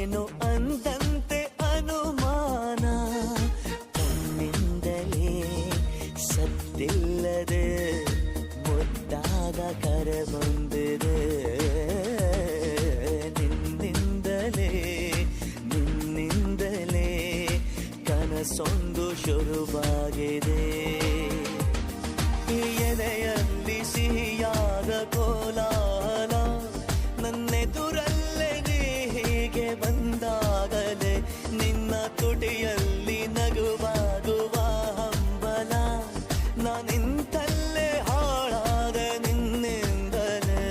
ಏನು ಅಂದಂತೆ ಅನುಮಾನ, ಕಣ್ಣಿಂದಲೇ ಸತ್ತಿಲ್ಲದೆ ಮುದ್ದಾದ ಕರೆ ಬಂದಿದೆ. ನಿನ್ನಿಂದಲೇ ಕನಸೊಂದು ಶುರುವಾಗಿದೆ. ಎದೆಯಲ್ಲಿ ಸಿಹಿಯಾದ ಕೋಲಾಹಲ, ನನ್ನೆದುರಲ್ಲೇ ನೀ ಹೀಗೆ ಬಂದಾಗಲೇ ನಿನ್ನ ತುಟಿಯಲ್ಲಿ ನಗುವಾಗುವ ಹಂಬಲ. ನಾನಿಂತಲ್ಲೇ ಹಾಳಾದ ನಿನ್ನಿಂದಲೇ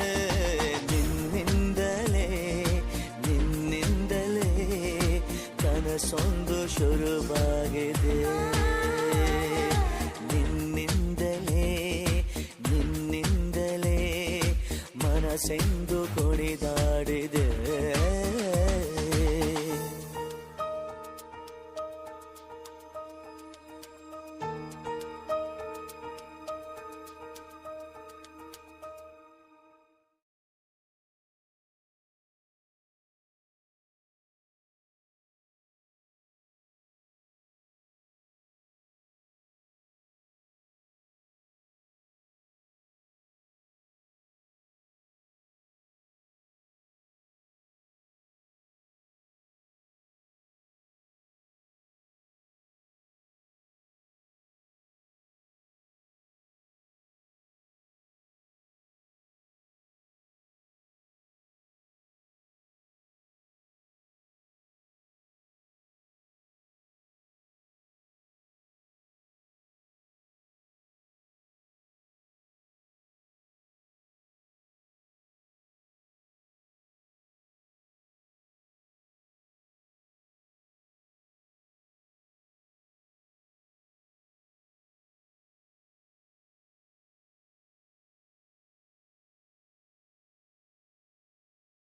ಕನಸೊಂದು ಶುರುವಾಗಿದೆ. ನಿನ್ನಿಂದಲೇ ಮನಸ್ಸೆಂದು ಕುಣಿದಾಡಿದೆ.